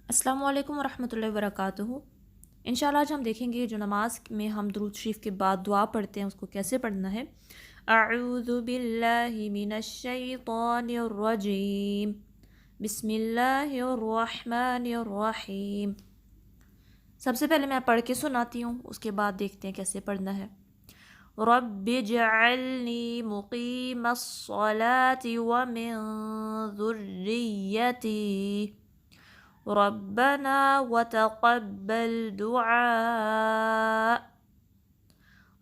अस्सलामु अलैकुम वरहमतुल्लाहि वबरकातुहू। इंशाअल्लाह आज हम देखेंगे जो नमाज में हम दुरूद शरीफ के बाद दुआ पढ़ते हैं उसको कैसे पढ़ना है। अऊज़ु बिल्लाहि मिनश शैतानिर रजीम, बिस्मिल्लाहिर रहमानिर रहीम। सबसे पहले मैं पढ़ के सुनाती हूँ, उसके बाद देखते हैं कैसे पढ़ना है। रब्बिजअल्नी मुक़ीमस्सलाति व मिन ज़ुर्रिय्यती रब्बना वतक़ब्बल दुआ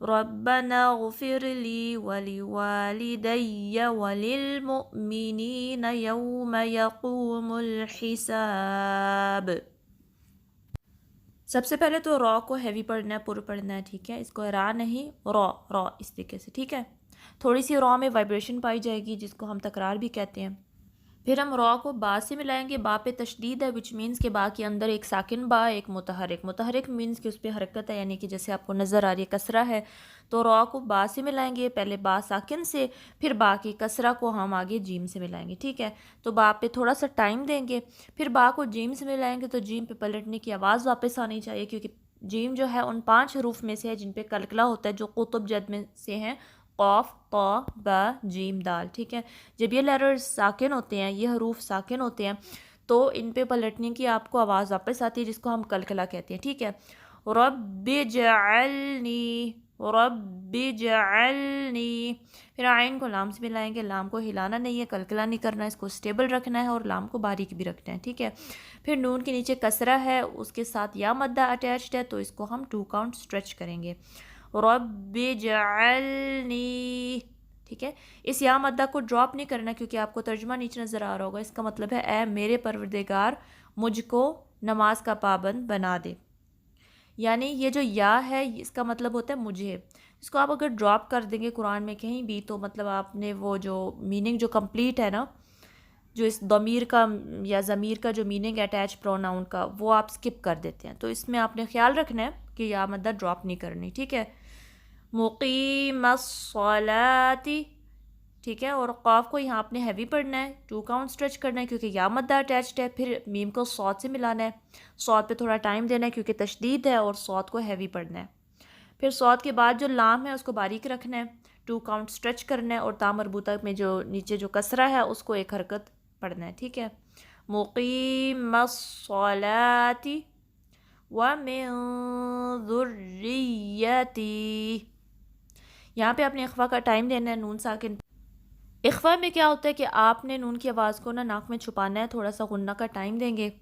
रब्बना इग़फ़िरली वलिवालिदैया वलिलमुअ्मिनीना यौम यक़ूमुल हिसाब। सबसे पहले तो रॉ को हैवी पढ़ना है, पुर पढ़ना है, ठीक है। इसको रा नहीं, रॉ रॉ इस तरीके से, ठीक है। थोड़ी सी रॉ में वाइब्रेशन पाई जाएगी जिसको हम तकरार भी कहते हैं। फिर हम रॉ को बा से मिलाएंगे। बा पे तशदीद है, विच मीन्स के बा के अंदर एक साकिन बा, एक मुतहरिक। मुतहरिक मीन्स कि उस पर हरकत है, यानी कि जैसे आपको नज़र आ रही है कसरा है, तो रॉ को बा से मिलाएंगे। पहले बा साकिन से, फिर बा की कसरा को हम आगे जीम से मिलाएंगे, ठीक है। तो बा पे थोड़ा सा टाइम देंगे, फिर बा को जीम से मिलाएंगे। तो जीम पे पलटने की आवाज़ वापस आनी चाहिए, क्योंकि जीम जो है उन 5 हरूफ में से है जिन पे कलकला होता है, जो कुतुब जद में से हैं, क़ाफ़ ता बा जीम दाल, ठीक है। जब ये लेटर्स साकिन होते हैं, ये हरूफ साकिन होते हैं, तो इन पे पलटने की आपको आवाज़ वापस आती है, जिसको हम कलकला कहते हैं, ठीक है। रब्बिजअल्नी, रब्बिजअल्नी। फिर आइन को लाम से मिलाएंगे। लाम को हिलाना नहीं है, कलकला नहीं करना है, इसको स्टेबल रखना है और लाम को बारीक भी रखना है, ठीक है। फिर नून के नीचे कसरा है, उसके साथ या मद्दा अटैच्ड है, तो इसको हम 2 काउंट स्ट्रेच करेंगे। रब्बिजअल्नी, ठीक है। इस या मद्दा को ड्रॉप नहीं करना, क्योंकि आपको तर्जुमा नीचे नज़र आ रहा होगा। इसका मतलब है ऐ मेरे परवरदिगार मुझको नमाज का पाबंद बना दे। यानी ये जो या है इसका मतलब होता है मुझे। इसको आप अगर ड्रॉप कर देंगे कुरान में कहीं भी, तो मतलब आपने वो जो मीनिंग जो कंप्लीट है ना, जो इस दमीर का या ज़मीर का जो मीनिंग अटैच प्रोनाउन का, वो आप स्किप कर देते हैं। तो इसमें आपने ख्याल रखना है कि या मद्दा ड्रॉप नहीं करनी, ठीक है। मुक़ीमस्सलाती, ठीक है। और क़ाफ़ को यहाँ आपने हैवी पढ़ना है, 2 काउंट स्ट्रेच करना है, क्योंकि या मद्दा अटैच्ड है। फिर मीम को सौत से मिलाना है, सौत पे थोड़ा टाइम देना है क्योंकि तशदीद है, और सौत को हैवी पढ़ना है। फिर सौत के बाद जो लाम है उसको बारीक रखना है, 2 काउंट स्ट्रेच करना है, और ता मरबूता में जो नीचे जो कसरा है उसको एक हरकत पढ़ना है, ठीक है। मुक़ीमस्सलाती व मिन ज़ुर्रिय्यती। यहाँ पे आपने इख्फा का टाइम देना है, नून साकिन। इख्फा में क्या होता है कि आपने नून की आवाज़ को ना नाक में छुपाना है, थोड़ा सा गुन्ना का टाइम देंगे।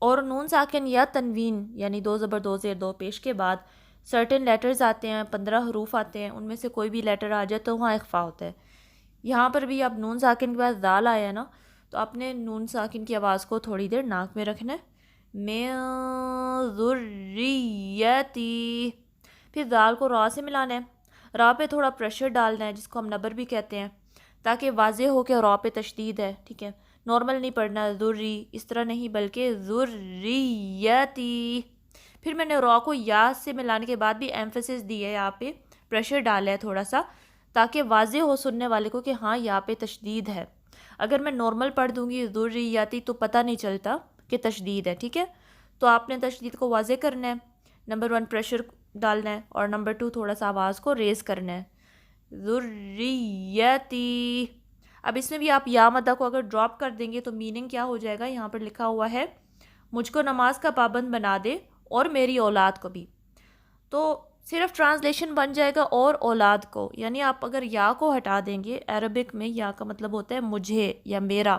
और नून साकिन या तनवीन यानी 2 ज़बर 2 ज़ेर 2 पेश के बाद सर्टेन लेटर्स आते हैं, 15 हरूफ आते हैं, उनमें से कोई भी लेटर आ जाए तो वहाँ इख्फा होता है। यहाँ पर भी अब नून साकिन के बाद दाल आया है ना, तो आपने नून साकिन की आवाज़ को थोड़ी देर नाक में रखना है। मिन ज़ुर्रिय्यती। फिर दाल को रा से मिलाना है। रा पे थोड़ा प्रेशर डालना है, जिसको हम नबर भी कहते हैं, ताकि वाज़े हो कि रा पे तशदीद है, ठीक है। नॉर्मल नहीं पढ़ना ज़ुर्री इस तरह नहीं, बल्कि ज़ुर्रियती। फिर मैंने रा को या से मिलाने के बाद भी एम्फेसिस दी है, यहाँ पे प्रेशर डाला है थोड़ा सा, ताकि वाज़े हो सुनने वाले को कि हाँ यहाँ पे तशदीद है। अगर मैं नॉर्मल पढ़ दूँगी ज़ुर्रियती तो पता नहीं चलता कि तशदीद है, ठीक है। तो आपने तशदीद को वाज़े करना है। नंबर 1 प्रेशर डालना है, और नंबर 2 थोड़ा सा आवाज़ को रेज़ करना है, ज़ुर्रियती। अब इसमें भी आप या मद्दा को अगर ड्रॉप कर देंगे तो मीनिंग क्या हो जाएगा, यहाँ पर लिखा हुआ है मुझको नमाज का पाबंद बना दे और मेरी औलाद को भी। तो सिर्फ ट्रांसलेशन बन जाएगा और औलाद को, यानी आप अगर या को हटा देंगे, अरबिक में या का मतलब होता है मुझे या मेरा,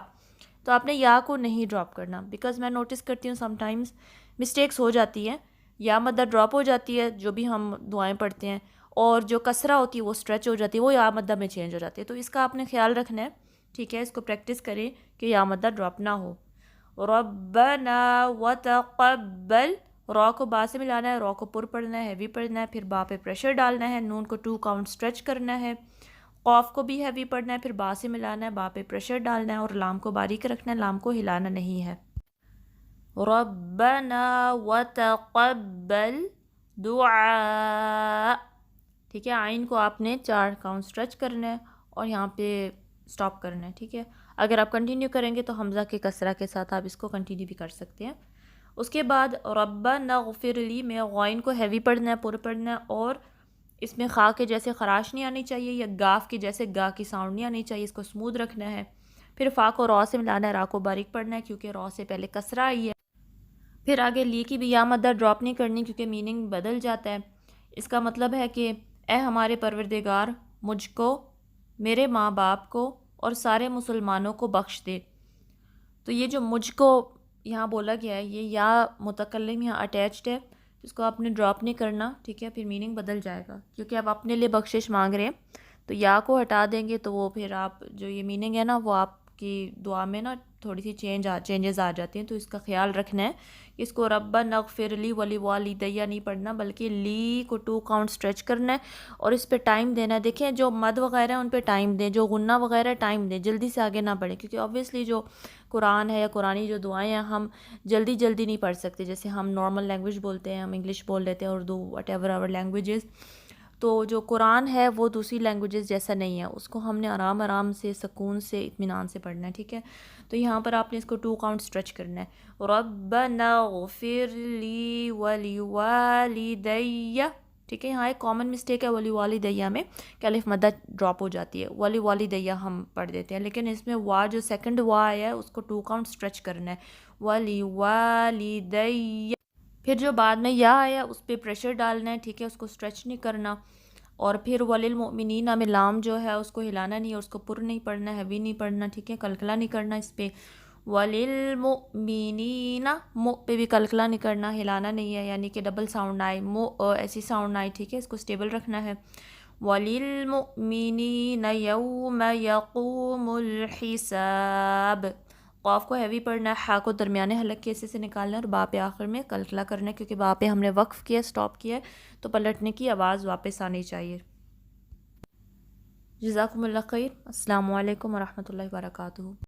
तो आपने या को नहीं ड्रॉप करना। बिकॉज मैं नोटिस करती हूँ समटाइम्स मिस्टेक्स हो जाती हैं, या मद्दा ड्रॉप हो जाती है जो भी हम दुआएं पढ़ते हैं, और जो कसरा होती है वो स्ट्रेच हो जाती है, वो या मद्दा में चेंज हो जाती है। तो इसका आपने ख्याल रखना है, ठीक है। इसको प्रैक्टिस करें कि या मद्दा ड्रॉप ना हो। रब्बना वतक़ब्बल, रॉ को बा से मिलाना है, रॉ को पुर पढ़ना है, हैवी पढ़ना है, फिर बा पे प्रेशर डालना है, नून को 2 काउंट स्ट्रेच करना है, क़ाफ़ को भी हैवी पढ़ना है, फिर बा से मिलाना है, बा पे प्रेशर डालना है, और लाम को बारीक रखना है, लाम को हिलाना नहीं है। रब्बना वतक़ब्बल दुआ, ठीक है। आइन को आपने 4 काउंट स्ट्रेच करना है और यहाँ पे स्टॉप करना है, ठीक है। अगर आप कंटिन्यू करेंगे तो हमज़ा के कसरा के साथ आप इसको कंटिन्यू भी कर सकते हैं। اس کے بعد ربنا اغفر لی میں غائن کو ہیوی پڑھنا ہے، پر پڑھنا ہے، اور اس میں خا کے جیسے خراش نہیں آنی چاہیے یا گاف کے جیسے گا کی ساؤنڈ نہیں آنی چاہیے، اس کو سمودھ رکھنا ہے۔ پھر فا کو را سے ملانا ہے، را کو باریک پڑھنا ہے کیونکہ را سے پہلے کسرہ آئی ہے۔ پھر آگے لی کی بھی یا مدہ ڈراپ نہیں کرنی کیونکہ میننگ بدل جاتا ہے۔ اس کا مطلب ہے کہ اے ہمارے پروردگار مجھ کو، میرے ماں باپ کو اور سارے مسلمانوں کو بخش دے۔ تو یہ جو مجھ کو یہاں بولا گیا ہے، یہ یا متکلم یہاں اٹیچڈ ہے، اس کو آپ نے ڈراپ نہیں کرنا، ٹھیک ہے، پھر میننگ بدل جائے گا کیونکہ آپ اپنے لیے بخشش مانگ رہے ہیں۔ تو یا کو ہٹا دیں گے تو وہ پھر آپ جو یہ میننگ ہے نا وہ آپ کی دعا میں نا تھوڑی سی چینجز آ جاتی ہیں، تو اس کا خیال رکھنا ہے کہ اس کو ربنا اغفر لی ولی والدیہ نہیں پڑھنا بلکہ لی کو 2 کاؤنٹ اسٹریچ کرنا ہے اور اس پہ ٹائم دینا ہے۔ دیکھیں جو مد وغیرہ ہیں ان پہ ٹائم دیں، جو غنہ وغیرہ ٹائم دیں، جلدی سے آگے نہ بڑھیں کیونکہ آبویسلی جو قرآن ہے یا قرآنی جو دعائیں ہیں ہم جلدی جلدی نہیں پڑھ سکتے، جیسے ہم نارمل لینگویج بولتے ہیں، ہم انگلش بول لیتے ہیں، Urdu whatever our languages, تو جو قرآن ہے وہ دوسری لینگویجز جیسا نہیں ہے، اس کو ہم نے آرام آرام سے سکون سے اطمینان سے پڑھنا ہے، ٹھیک ہے۔ تو یہاں پر آپ نے اس کو 2 کاؤنٹ اسٹریچ کرنا ہے، ربنا اغفر لی ولی والدیہ، ٹھیک ہے۔ یہاں ایک کامن مسٹیک ہے ولی والدیہ میں کہ الف مدہ ڈراپ ہو جاتی ہے، ولی والدیہ ہم پڑھ دیتے ہیں، لیکن اس میں وا جو سیکنڈ وا ہے اس کو 2 کاؤنٹ اسٹریچ کرنا ہے، ولی والدیہ۔ پھر جو بعد میں یا آیا اس پہ پریشر ڈالنا ہے، ٹھیک ہے، اس کو اسٹریچ نہیں کرنا۔ اور پھر وللمؤمنین میں لام جو ہے اس کو ہلانا نہیں ہے، اس کو پر نہیں پڑھنا، ہیوی نہیں پڑھنا، ٹھیک ہے، کلکلا نہیں کرنا اس پہ۔ وللمؤمنین مو پہ بھی کلکلا نہیں کرنا، ہلانا نہیں ہے، یعنی کہ ڈبل ساؤنڈ آئے، مو ایسی ساؤنڈ آئے، ٹھیک ہے، اس کو سٹیبل رکھنا ہے۔ وللمؤمنین یوم یقوم الحساب، قاف کو ہیوی پڑھنا ہے، ہا کو درمیانے حلق کے حصے سے نکالنا ہے اور با پہ آخر میں کلکلا کرنا ہے کیونکہ با پہ ہم نے وقف کیا، سٹاپ کیا ہے، تو پلٹنے کی آواز واپس آنی چاہیے۔ جزاکم اللہ خیر، السلام علیکم ورحمۃ اللہ وبرکاتہ۔